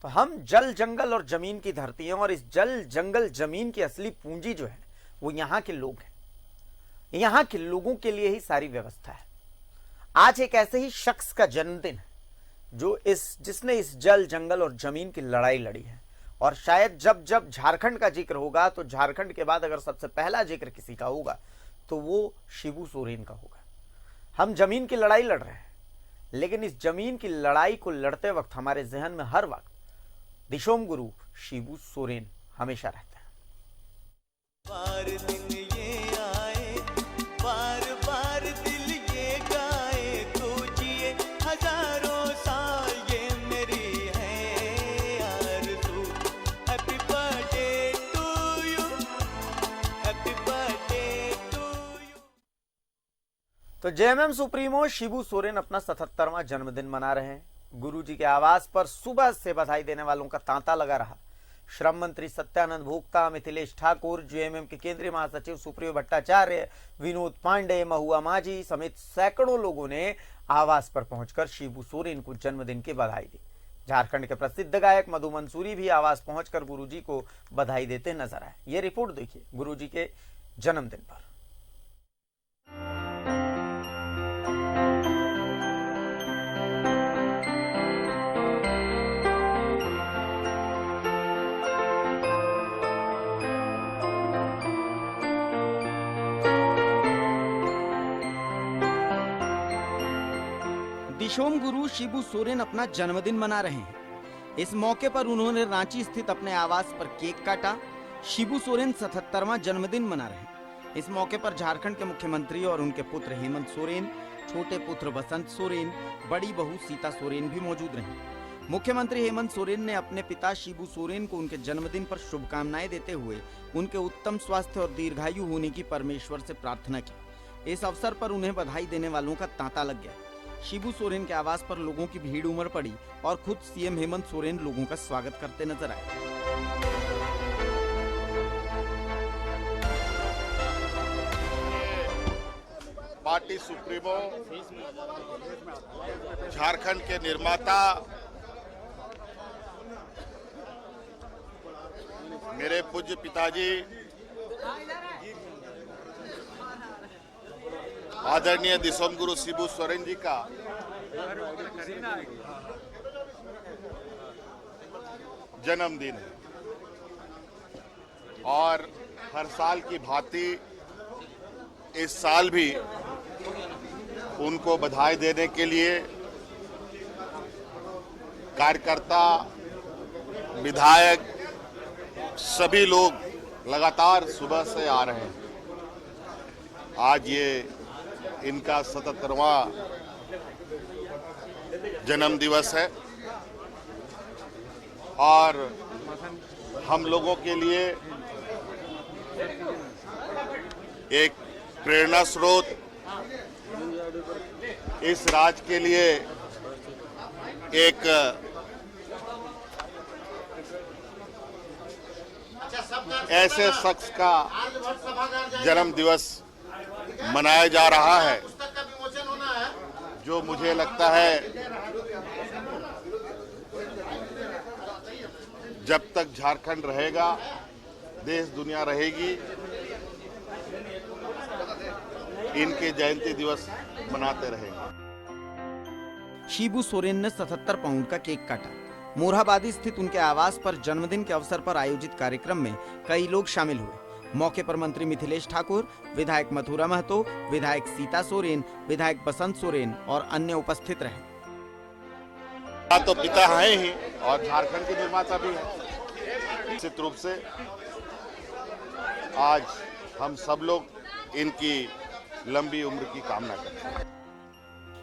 तो हम जल जंगल और जमीन की धरती हैं, और इस जल जंगल जमीन की असली पूंजी जो है वो यहाँ के लोग हैं। यहाँ के लोगों के लिए ही सारी व्यवस्था है। आज एक ऐसे ही शख्स का जन्मदिन है जो जिसने इस जल जंगल और जमीन की लड़ाई लड़ी है। और शायद जब जब झारखंड का जिक्र होगा तो झारखंड के बाद अगर सबसे पहला जिक्र किसी का होगा तो वो शिबू सोरेन का होगा। हम जमीन की लड़ाई लड़ रहे हैं, लेकिन इस जमीन की लड़ाई को लड़ते वक्त हमारे जहन में हर वक्त दिशोम गुरु शिबू सोरेन हमेशा रहता है। बार दिन ये आए, बार बार दिल ये गाए, तू जिए हजारों साल ये मेरी है आरज़ू। Happy birthday to you, happy birthday to you. तो जेएमएम सुप्रीमो शिबू सोरेन अपना 77वां जन्मदिन मना रहे हैं। गुरुजी के आवास पर सुबह से बधाई देने वालों का तांता लगा रहा। श्रम मंत्री सत्यानंद भोक्ता, मिथिलेश ठाकुर, जेएमएम के केंद्रीय महासचिव सुप्रियो भट्टाचार्य, विनोद पांडे, महुआ माझी समेत सैकड़ों लोगों ने आवास पर पहुंचकर शिबू सोरेन को जन्मदिन की बधाई दी। झारखंड के प्रसिद्ध गायक मधु मंसूरी भी आवास पहुंचकर गुरुजी को बधाई देते नजर आए। ये रिपोर्ट देखिए गुरुजी के जन्मदिन पर। दिशोम गुरु शिबू सोरेन अपना जन्मदिन मना रहे हैं। इस मौके पर उन्होंने रांची स्थित अपने आवास पर केक काटा। शिबू सोरेन 77वां जन्मदिन मना रहे हैं। इस मौके पर झारखंड के मुख्यमंत्री और उनके पुत्र हेमंत सोरेन, छोटे पुत्र बसंत सोरेन, बड़ी बहू सीता सोरेन भी मौजूद रहे। मुख्यमंत्री हेमंत सोरेन ने अपने पिता शिबू सोरेन को उनके जन्मदिन पर शुभकामनाएं देते हुए उनके उत्तम स्वास्थ्य और दीर्घायु होने की परमेश्वर से प्रार्थना की। इस अवसर पर उन्हें बधाई देने वालों का तांता लग गया। शिबू सोरेन के आवास पर लोगों की भीड़ उमड़ पड़ी और खुद सीएम हेमंत सोरेन लोगों का स्वागत करते नजर आए। पार्टी सुप्रीमो, झारखंड के निर्माता, मेरे पूज्य पिताजी आदरणीय दिशोम गुरु शिबू सोरेन जी का जन्मदिन है। और हर साल की भांति इस साल भी उनको बधाई देने के लिए कार्यकर्ता, विधायक सभी लोग लगातार सुबह से आ रहे हैं। आज ये इनका 77वां जन्म दिवस है और हम लोगों के लिए एक प्रेरणा स्रोत, इस राज्य के लिए एक ऐसे शख्स का जन्म दिवस मनाया जा रहा है जो मुझे लगता है जब तक झारखंड रहेगा, देश दुनिया रहेगी, इनके जयंती दिवस मनाते रहेंगे। शिबू सोरेन ने 77 पाउंड का केक काटा। मोरहाबादी स्थित उनके आवास पर जन्मदिन के अवसर पर आयोजित कार्यक्रम में कई लोग शामिल हुए। मौके पर मंत्री मिथिलेश ठाकुर, विधायक मथुरा महतो, विधायक सीता सोरेन, विधायक बसंत सोरेन और अन्य उपस्थित रहे। तो पिता हैं ही और झारखंड के निर्माता भी हैं। निश्चित रूप से आज हम सब लोग इनकी लंबी उम्र की कामना करते हैं।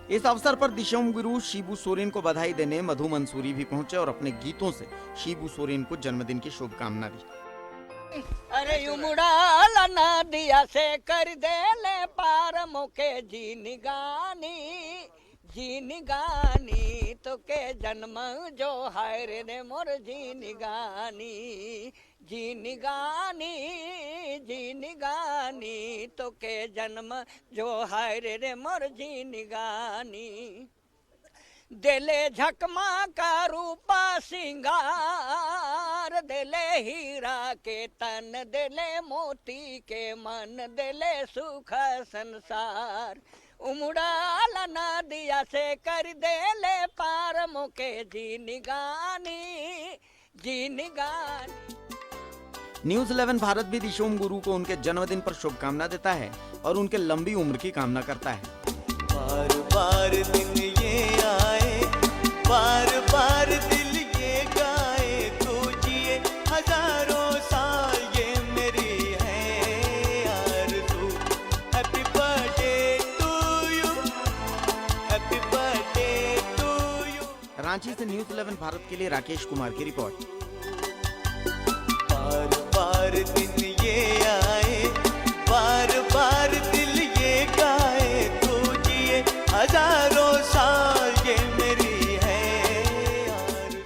इस अवसर पर दिशोम गुरु शिबू सोरेन को बधाई देने मधु मंसूरी भी पहुंचे और अपने गीतों से शिबू सोरेन को जन्मदिन की शुभकामना दी। अरे उमड़ा नदिया से कर दे ले पार मोके जी निगानी तो के जन्म जो हाय रे मोर जी निगानी तो के जन्म जो हाय रे मोर जी निगानी। दिले झकमा का रूपा सिंगार, दिले हीरा के तन, दिले मोती के मन, दिले सुख संसार। उमड़ाल नदिया से कर देले पार, मुके जी निगानी, जी निगानी। न्यूज 11 भारत भी दिशोम गुरु को उनके जन्मदिन पर शुभकामना देता है और उनके लंबी उम्र की कामना करता है। बार बार दिन ये आए, बार बार दिल ये गाए, तू जिए हजारों साल ये मेरी है आरज़ू। Happy birthday to you, happy birthday to you. Ranchi से न्यूज 11 भारत के लिए राकेश कुमार की रिपोर्ट। बार बार दिन ये आए, बार बार दिल ये गाए, तू जिए हजारों साल ये मेरी है आरज़ू।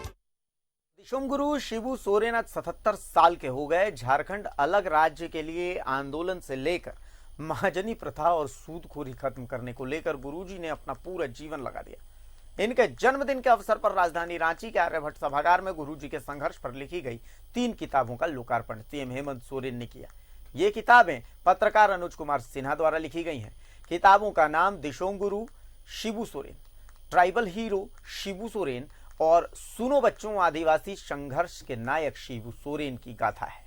दिशोम गुरु शिबू सोरेन आज 77 साल के हो गए। झारखंड अलग राज्य के लिए आंदोलन से लेकर महाजनी प्रथा और सूदखोरी खत्म करने को लेकर गुरुजी ने अपना पूरा जीवन लगा दिया। इनके जन्मदिन के अवसर पर राजधानी रांची के आर्यभट्ट सभागार में गुरुजी के संघर्ष पर लिखी गई 3 किताबों का लोकार्पण सीएम हेमंत सोरेन ने किया। ये किताबें पत्रकार अनुज कुमार सिन्हा द्वारा लिखी गई हैं। किताबों का नाम दिशोम गुरु शिबू सोरेन, ट्राइबल हीरो शिबू सोरेन और सुनो बच्चों आदिवासी संघर्ष के नायक शिबू सोरेन की गाथा है।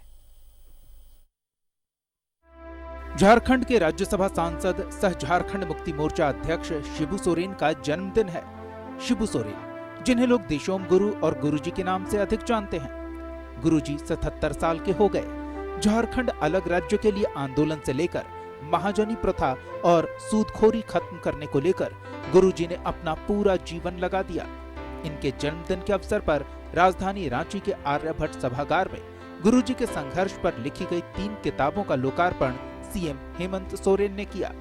झारखंड के राज्यसभा सांसद सह झारखंड मुक्ति मोर्चा अध्यक्ष शिबू सोरेन का जन्मदिन है। शिबू सोरेन, जिन्हें लोग दिशोम गुरु और गुरुजी के नाम से अधिक जानते हैं। गुरुजी 77 साल के हो गए। झारखंड अलग राज्य के लिए आंदोलन से लेकर महाजनी प्रथा और सूदखोरी खत्म करने को लेकर गुरुजी ने अपना पूरा जीवन लगा दिया। इनके जन्मदिन के अवसर पर राजधानी रांची के आर्यभट्ट सभागार में गुरुजी के संघर्ष पर लिखी गई 3 किताबों का लोकार्पण सीएम हेमंत सोरेन ने किया।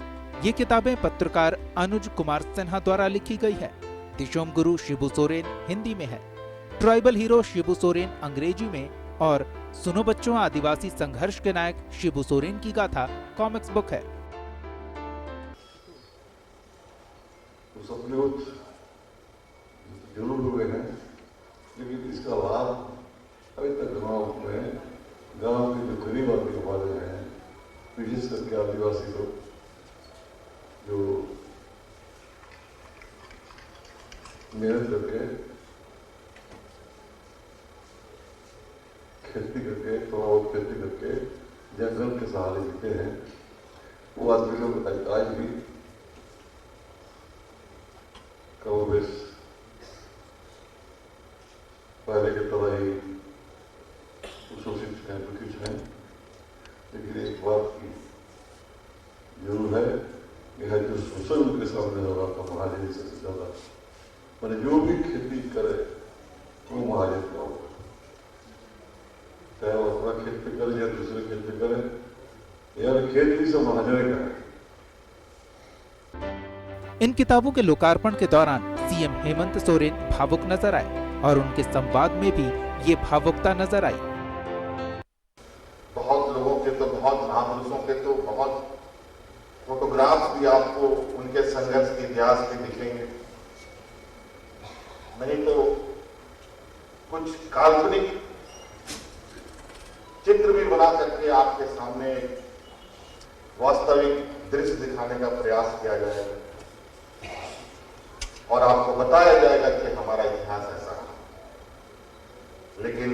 ये किताबें पत्रकार अनुज कुमार सिन्हा द्वारा लिखी गई है। दिशोम गुरु शिबू सोरेन हिंदी में है, ट्राइबल हीरो शिबू सोरेन अंग्रेजी में और सुनो बच्चों आदिवासी संघर्ष के नायक शिबू सोरेन की गाथा कॉमिक्स बुक है। सपने कुछ जरूर हुए हैं, लेकिन इसका लाभ अभी तक गांव के जो गरीब आदमी वाले हैं, विशेष करके आदिवासी लोग जो मेहनत करके खेती करके थोड़ा बहुत खेती करके जंगल के सहारे जीते हैं, वो आदमी लोग आज भी कमोबेश पहले की तरह ही शोषित हैं, दुखित हैं। लेकिन एक बात की जरूर है, यह जो शोषण उनके सामने हो रहा था महाजनी से ज्यादा, मैंने जो भी खेती करे वो महाजन का होगा, चाहे वो अपना खेत पे करे या दूसरे खेत पे करे, यार खेत भी सब महाजन का है। इन किताबों के लोकार्पण के दौरान सीएम हेमंत सोरेन भावुक नजर आए और उनके संवाद में भी ये भावुकता नजर आई। बहुत लोगों के तो, बहुत महापुरुषों के तो बहुत फोटोग्राफ्स भी आपको उनके संघर्ष के इतिहास में दिखेंगे, नहीं तो कुछ काल्पनिक चित्र भी बना करके आपके सामने वास्तविक दृश्य दिखाने का प्रयास किया जाएगा और आपको बताया जाएगा कि हमारा इतिहास ऐसा रहा। लेकिन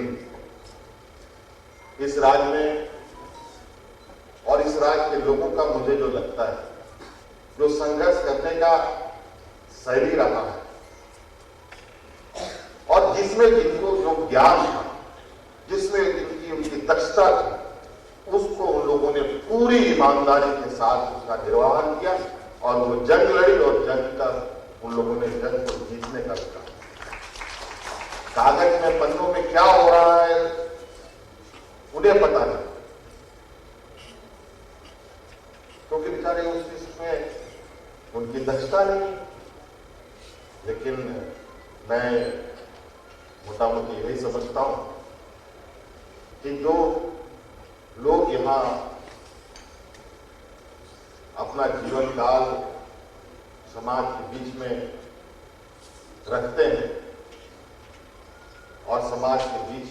इस राज्य में और इस राज्य के लोगों का मुझे जो लगता है, जो संघर्ष करने का शैली रहा है और जिसमें इनको जो ज्ञान था, जिसमें इनकी उनकी दक्षता थी, उसको उन लोगों ने पूरी ईमानदारी के साथ उसका निर्वहन किया और वो जंग लड़ी और जंग का उन लोगों ने जंग को जीतने का कहा। कागज में पन्नों में क्या हो रहा है उन्हें पता नहीं, क्योंकि बेचारे उस चीज में उनकी दक्षता नहीं। लेकिन मैं मोटा मोटी यही समझता हूं कि जो लोग यहां अपना जीवन काल समाज के बीच में रखते हैं और समाज के बीच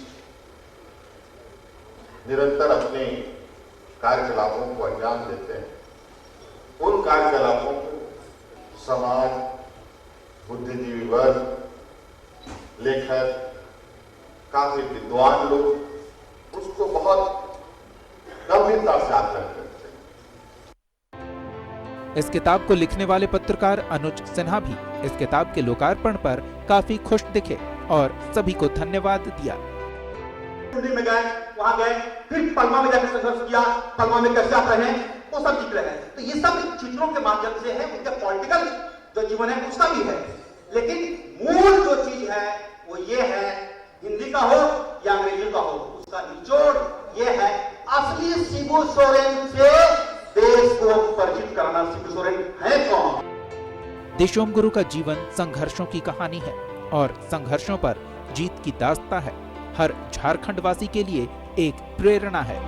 निरंतर अपने कार्यकलापों को अंजाम देते हैं, उन कार्यकलापों को समाज, बुद्धिजीवी वर्ग, लेखक, काफी विद्वान लोग उसको बहुत गंभीरता से आकलन करते हैं। इस किताब को लिखने वाले पत्रकार अनुज सिन्हा भी इस किताब के लोकार्पण पर काफी खुश दिखे और सभी को धन्यवाद दिया। दिल्ली में गए, वहां गए, फिर पलमा में जाकर संघर्ष किया, पलमा में कैसे आप रहे वो सब दिख रहे हैं। तो ये सब चित्रों के माध्यम से है, उनका पॉलिटिकल जो जीवन है उसका भी है, लेकिन मूल जो चीज है वो ये है, हिंदी का हो या अंग्रेजी का हो, उसका निचोड़ ये है असली शिबू सोरेन से देश को परिचित कराना। शिबू सोरेन है कौन? देशोम गुरु का जीवन संघर्षों की कहानी है और संघर्षों पर जीत की दास्तां है। हर झारखंड वासी के लिए एक प्रेरणा है।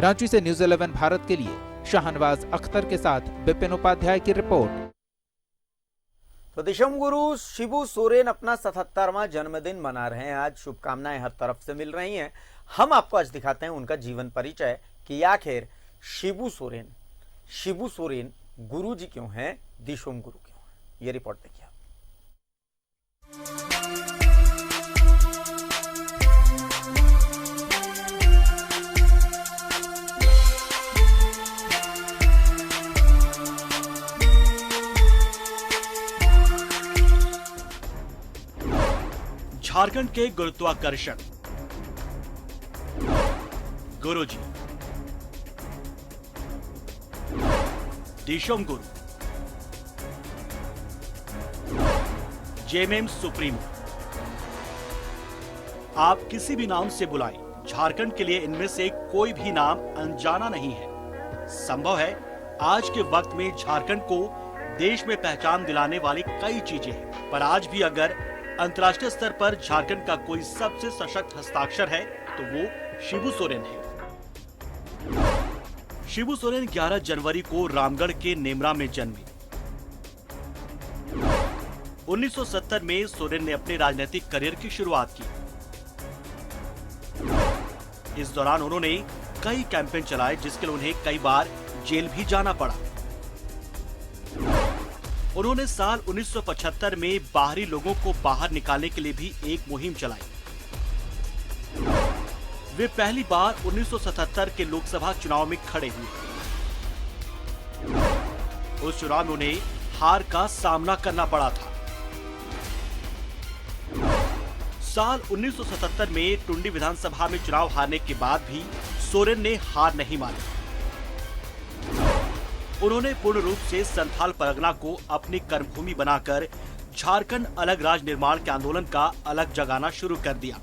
रांची से न्यूज़ 11 भारत के लिए शाहनवाज अख्तर के साथ विपिन उपाध्याय की रिपोर्ट। तो देशोम गुरु शिबू सोरेन अपना 77वां जन्मदिन मना रहे हैं। आज शुभकामनाएं हर तरफ से मिल रही हैं। हम आपको आज दिखाते हैं उनका जीवन परिचय कि आखिर शिबू सोरेन गुरु जी क्यों हैं, देशोम गुरु क्यों हैं। ये रिपोर्ट देखिए। झारखंड के गुरुत्वाकर्षण गुरुजी देशोम गुरु, जेएमएम सुप्रीमो, आप किसी भी नाम से बुलाएं, झारखंड के लिए इनमें से कोई भी नाम अनजाना नहीं है। संभव है आज के वक्त में झारखंड को देश में पहचान दिलाने वाली कई चीजें हैं, पर आज भी अगर अंतर्राष्ट्रीय स्तर पर झारखंड का कोई सबसे सशक्त हस्ताक्षर है तो वो शिबू सोरेन है। शिबू सोरेन 11 जनवरी को रामगढ़ के नेमरा में जन्मे। 1970 में सोरेन ने अपने राजनीतिक करियर की शुरुआत की। इस दौरान उन्होंने कई कैंपेन चलाए जिसके लिए उन्हें कई बार जेल भी जाना पड़ा। उन्होंने साल 1975 में बाहरी लोगों को बाहर निकालने के लिए भी एक मुहिम चलाई। वे पहली बार 1977 के लोकसभा चुनाव में खड़े हुए। उस चुनाव में उन्हें हार का सामना करना पड़ा था। साल 1977 में टुंडी विधानसभा में चुनाव हारने के बाद भी सोरेन ने हार नहीं मानी। उन्होंने पूर्ण रूप से संथाल परगना को अपनी कर्मभूमि बनाकर झारखंड अलग राज्य निर्माण के आंदोलन का अलग जगाना शुरू कर दिया।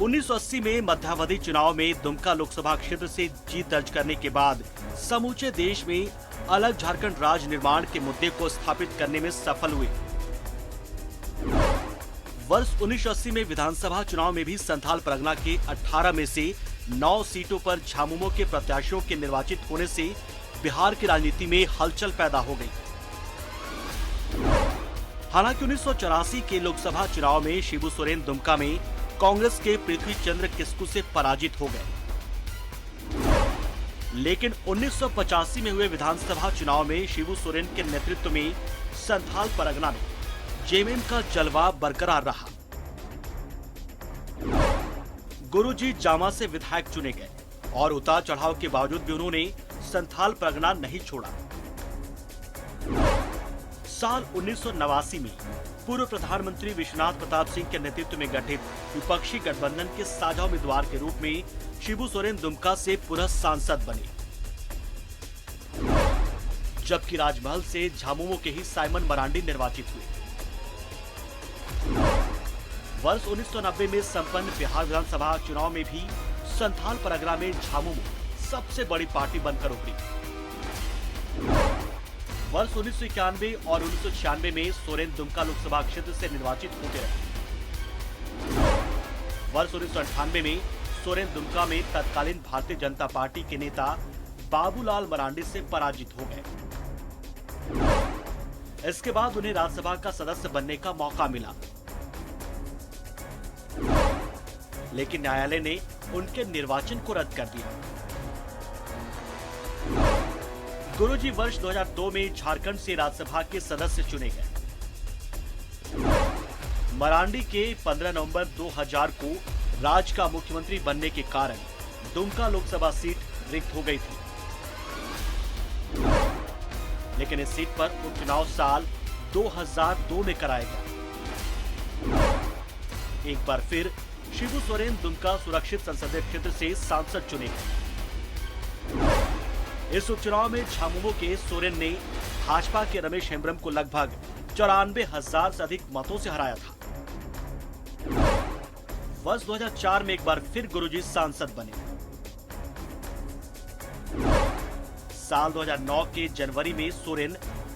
1980 में मध्यावधि चुनाव में दुमका लोकसभा क्षेत्र से जीत दर्ज करने के बाद समूचे देश में अलग झारखंड राज्य निर्माण के मुद्दे को स्थापित करने में सफल हुए। वर्ष 1980 में विधानसभा चुनाव में भी संथाल परगना के 18 में से 9 सीटों पर झामुमो के प्रत्याशियों के निर्वाचित होने से बिहार की राजनीति में हलचल पैदा हो गई। हालांकि 1984 के लोकसभा चुनाव में शिबू सोरेन दुमका में कांग्रेस के पृथ्वी चंद्र किस्कू से पराजित हो गए, लेकिन 1985 में हुए विधानसभा चुनाव में शिबू सोरेन के नेतृत्व में संथाल परगना में जेएमएम का जलवा बरकरार रहा। गुरुजी जामा से विधायक चुने गए और उतार चढ़ाव के बावजूद भी उन्होंने संथाल परगना नहीं छोड़ा। साल 1989 में पूर्व प्रधानमंत्री विश्वनाथ प्रताप सिंह के नेतृत्व में गठित विपक्षी गठबंधन के साझा उम्मीदवार के रूप में शिबू सोरेन दुमका से पुनः सांसद बने, जबकि राजमहल से झामुमो के ही साइमन मरांडी निर्वाचित हुए। वर्ष 1990 में संपन्न बिहार विधानसभा चुनाव में भी संथाल परगना में झामुमो सबसे बड़ी पार्टी बनकर उभरी। वर्ष 1991 और 1996 में सोरेन दुमका लोकसभा क्षेत्र से निर्वाचित होते रहे। वर्ष 1998 में सोरेन दुमका में तत्कालीन भारतीय जनता पार्टी के नेता बाबूलाल मरांडी से पराजित हो गए। इसके बाद उन्हें राज्यसभा का सदस्य बनने का मौका मिला, लेकिन न्यायालय ने उनके निर्वाचन को रद्द कर दिया। गुरुजी वर्ष 2002 में झारखंड से राज्यसभा के सदस्य चुने गए। मरांडी के 15 नवंबर 2000 को राज्य का मुख्यमंत्री बनने के कारण दुमका लोकसभा सीट रिक्त हो गई थी, लेकिन इस सीट पर उपचुनाव साल 2002 में कराया गया। एक बार फिर शिबू सोरेन दुमका सुरक्षित संसदीय क्षेत्र से सांसद चुने गए। इस उपचुनाव में झामुमो के सोरेन ने भाजपा के रमेश हेम्ब्रम को लगभग 94,000 से अधिक मतों से हराया था। वर्ष 2004 में एक बार फिर गुरुजी सांसद बने। साल 2009 के जनवरी में सोरेन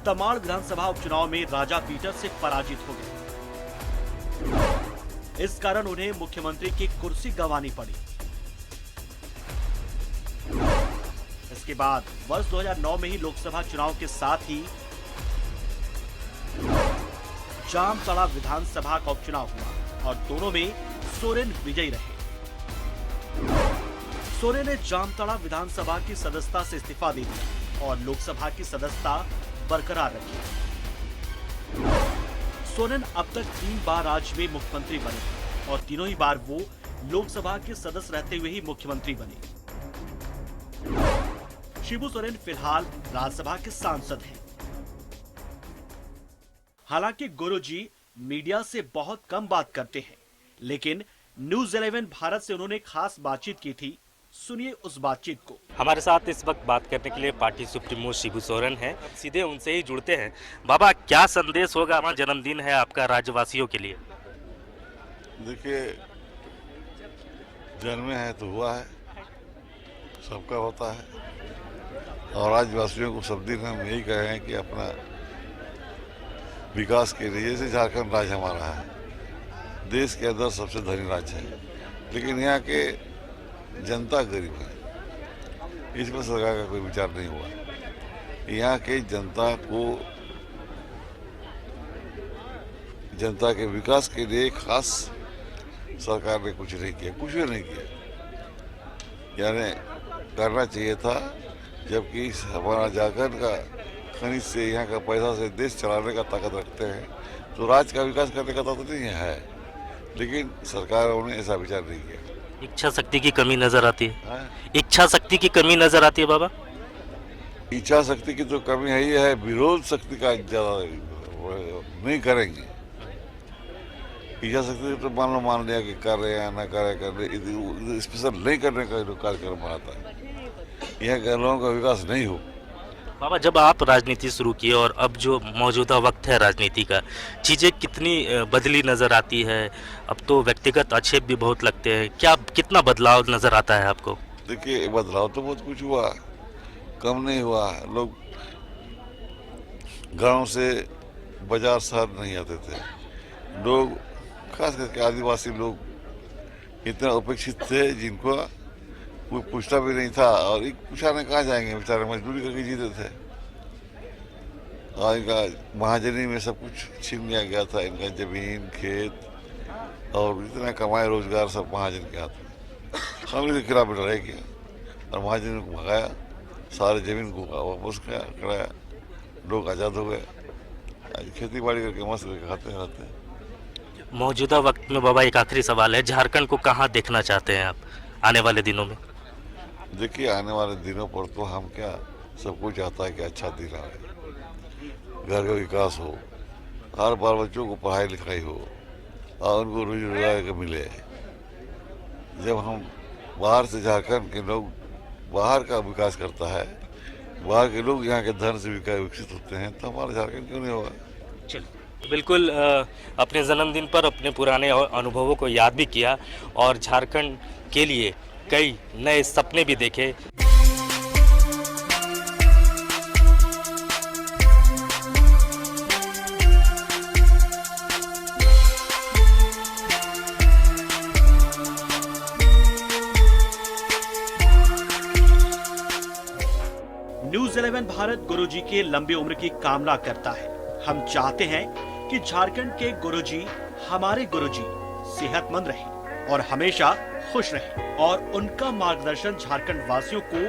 तमाड़ विधानसभा उपचुनाव में राजा पीटर से पराजित हो गए। इस कारण उन्हें मुख्यमंत्री की कुर्सी गंवानी पड़ी। इसके बाद वर्ष 2009 में ही लोकसभा चुनाव के साथ ही जामताड़ा विधानसभा का उपचुनाव हुआ और दोनों में सोरेन विजयी रहे। सोरेन ने जामताड़ा विधानसभा की सदस्यता से इस्तीफा दे दिया और लोकसभा की सदस्यता बरकरार रखी। सोरेन अब तक 3 बार राज्य में मुख्यमंत्री बने और तीनों ही बार वो लोकसभा के सदस्य रहते हुए ही मुख्यमंत्री बने। शिबू सोरेन फिलहाल राज्यसभा के सांसद हैं। हालांकि गुरुजी मीडिया से बहुत कम बात करते हैं, लेकिन न्यूज़ 11 भारत से उन्होंने खास बातचीत की थी। सुनिए उस बातचीत को। हमारे साथ इस वक्त बात करने के लिए पार्टी सुप्रीमो शिबू सोरेन हैं। सीधे उनसे ही जुड़ते हैं। बाबा, क्या संदेश होगा? हमारा जन्मदिन है आपका राज्यवासियों के लिए। देखिए, जन्मे है तो हुआ है, सबका होता है, और राज्यवासियों को सब दिन हम यही कहे हैं कि अपना विकास के लिए, जैसे झारखंड राज्य हमारा है, देश के अंदर सबसे धनी राज्य है, लेकिन यहाँ के जनता गरीब है, इस पर सरकार का कोई विचार नहीं हुआ। यहाँ के जनता को, जनता के विकास के लिए खास सरकार ने कुछ नहीं किया, कुछ भी नहीं किया। यानी करना चाहिए था, जबकि हमारा झारखंड का खनिज से, यहाँ का पैसा से देश चलाने का ताकत रखते हैं, तो राज्य का विकास करने का ताकत नहीं है, लेकिन सरकारों ने ऐसा विचार नहीं किया। इच्छा शक्ति की कमी नजर आती है। इच्छा शक्ति की कमी नजर आती है बाबा। इच्छा शक्ति की तो कमी है ही है, विरोध शक्ति का ज्यादा नहीं करेंगे। इच्छा शक्ति तो मान लिया कि कर रहे हैं, ना कर रहे, स्पेशल नहीं करने का कार्यक्रम बनाता है। यहाँ के लोगों का विकास नहीं हो। बाबा, जब आप राजनीति शुरू किए और अब जो मौजूदा वक्त है राजनीति का, चीज़ें कितनी बदली नज़र आती है? अब तो व्यक्तिगत आक्षेप भी बहुत लगते हैं। क्या कितना बदलाव नज़र आता है आपको? देखिए, बदलाव तो बहुत कुछ हुआ, कम नहीं हुआ। लोग गांव से बाजार शहर नहीं आते थे। लोग, खास करके आदिवासी लोग इतना उपेक्षित थे, जिनको कोई पूछता भी नहीं था, और एक पूछा ने कहाँ जाएंगे, बेचारे मजदूरी करके जीते थे। और इनका महाजनी में सब कुछ छीन लिया गया था, इनका जमीन, खेत, और इतना कमाए रोजगार सब महाजन के हाथ में। हम इसके खिलाफ लड़ाई किया और महाजन को भगाया, सारे जमीन को वापस कराया, लोग आज़ाद हो गए। आज खेती बाड़ी करके मस्त करके खाते रहते हैं। मौजूदा वक्त में बाबा, एक आखिरी सवाल है, झारखंड को कहाँ देखना चाहते हैं आप आने वाले दिनों में? देखिए, आने वाले दिनों पर तो हम क्या, सब कुछ चाहता है कि अच्छा दिन आए, घर का विकास हो, हर बाल बच्चों को पढ़ाई लिखाई हो और उनको रोजी रोजगार मिले। जब हम बाहर से, झारखंड के लोग बाहर का विकास करता है, बाहर के लोग यहाँ के धन से विकसित होते हैं, तो हमारा झारखंड क्यों नहीं होगा? चलिए, बिल्कुल अपने जन्मदिन पर अपने पुराने अनुभवों को याद भी किया और झारखंड के लिए कई नए सपने भी देखे। न्यूज़ 11 भारत गुरुजी के लंबी उम्र की कामना करता है। हम चाहते हैं कि झारखंड के गुरुजी हमारे गुरुजी सेहतमंद रहें और हमेशा खुश रहें और उनका मार्गदर्शन झारखंड वासियों को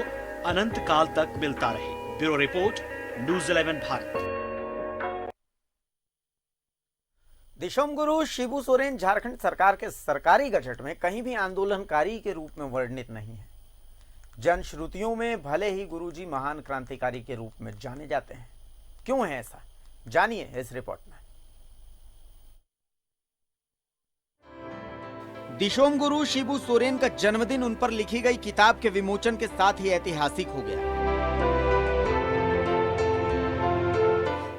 अनंत काल तक मिलता रहे। Bureau report, news 11 Bharat. Dishom गुरु शिबू सोरेन झारखंड सरकार के सरकारी गजट में कहीं भी आंदोलनकारी के रूप में वर्णित नहीं है। जनश्रुतियों में भले ही गुरुजी महान क्रांतिकारी के रूप में जाने जाते हैं। क्यों है ऐसा, जानिए इस रिपोर्ट में। दिशोम गुरु शिबू सोरेन का जन्मदिन उन पर लिखी गई किताब के विमोचन के साथ ही ऐतिहासिक हो गया।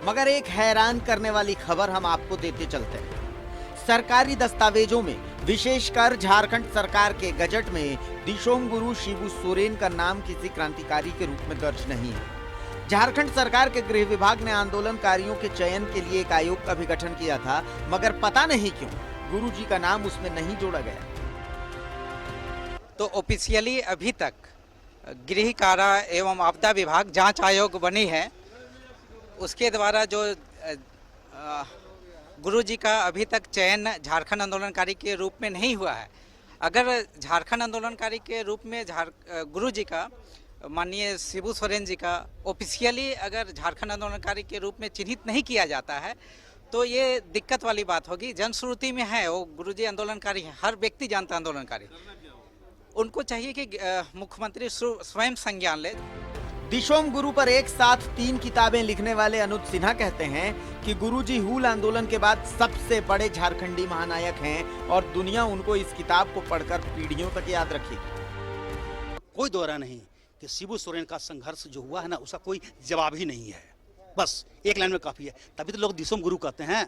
मगर एक हैरान करने वाली खबर हम आपको देते चलते हैं। सरकारी दस्तावेजों में, विशेषकर झारखंड सरकार के गजट में दिशोम गुरु शिबू सोरेन का नाम किसी क्रांतिकारी के रूप में दर्ज नहीं है। झारखंड सरकार के गृह विभाग ने आंदोलनकारियों के चयन के लिए एक आयोग का भी गठन किया था, मगर पता नहीं क्यों गुरुजी का नाम उसमें नहीं जोड़ा गया। तो ऑफिशियली अभी तक गृह कारा एवं आपदा विभाग जांच आयोग बनी है, उसके द्वारा जो गुरुजी का अभी तक चयन झारखंड आंदोलनकारी के रूप में नहीं हुआ है। अगर झारखंड आंदोलनकारी के रूप में गुरुजी का, माननीय शिबू सोरेन जी का ऑफिशियली अगर झारखंड आंदोलनकारी के रूप में चिन्हित नहीं किया जाता है तो ये दिक्कत वाली बात होगी। जनश्रुति में है वो गुरुजी आंदोलनकारी है, हर व्यक्ति जानता है आंदोलनकारी। उनको चाहिए कि मुख्यमंत्री स्वयं संज्ञान ले। दिशोम गुरु पर एक साथ 3 किताबें लिखने वाले अनुज सिन्हा कहते हैं कि गुरुजी हूल आंदोलन के बाद सबसे बड़े झारखंडी महानायक हैं और दुनिया उनको इस किताब को पढ़कर पीढ़ियों तक याद रखेगी। कोई दोहरा नहीं कि शिबू सोरेन का संघर्ष जो हुआ है ना, उसका कोई जवाब ही नहीं है। बस एक लाइन में काफी है। तभी तो लोग दिशोम गुरु कहते हैं।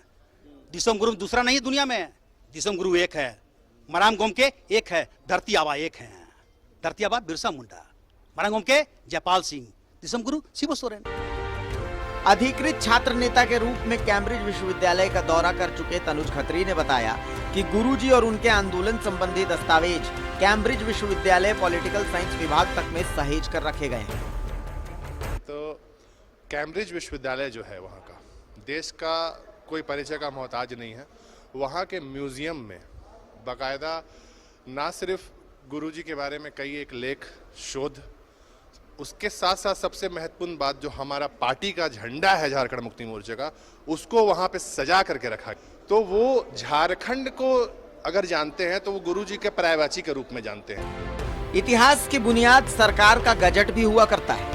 दिशोम गुरु दूसरा नहीं है दुनिया में। दिशोम गुरु एक है, मराम गोम के एक है, धरती आबा एक है। धरती आबा बिरसा मुंडा, मराम गोम के जयपाल सिंह, दिशोम गुरु शिबू सोरेन। अधिकृत छात्र नेता के रूप में कैम्ब्रिज विश्वविद्यालय का दौरा कर चुके तनुज खत्री ने बताया कि गुरुजी और उनके आंदोलन संबंधी दस्तावेज कैम्ब्रिज विश्वविद्यालय पॉलिटिकल साइंस विभाग तक में सहेज कर रखे गए हैं। तो कैम्ब्रिज विश्वविद्यालय जो है वहाँ का देश का कोई परिचय का मोहताज नहीं है। वहाँ के म्यूजियम में बाकायदा ना सिर्फ गुरुजी के बारे में कई एक लेख, शोध, उसके साथ साथ सबसे महत्वपूर्ण बात जो हमारा पार्टी का झंडा है झारखंड मुक्ति मोर्चे का, उसको वहाँ पे सजा करके रखा। तो वो झारखंड को अगर जानते हैं तो वो गुरुजी के पर्यायवाची के रूप में जानते हैं। इतिहास की बुनियाद सरकार का गजट भी हुआ करता है,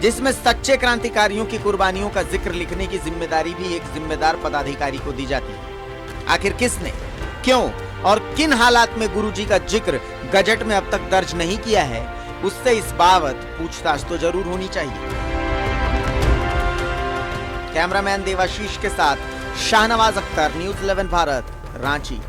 जिसमें सच्चे क्रांतिकारियों की कुर्बानियों का जिक्र लिखने की जिम्मेदारी भी एक जिम्मेदार पदाधिकारी को दी जाती है। आखिर किसने, क्यों और किन हालात में गुरुजी का जिक्र गजट में अब तक दर्ज नहीं किया है, उससे इस बाबत पूछताछ तो जरूर होनी चाहिए। कैमरामैन देवाशीष के साथ शाहनवाज अख्तर, न्यूज़ 11 भारत, रांची।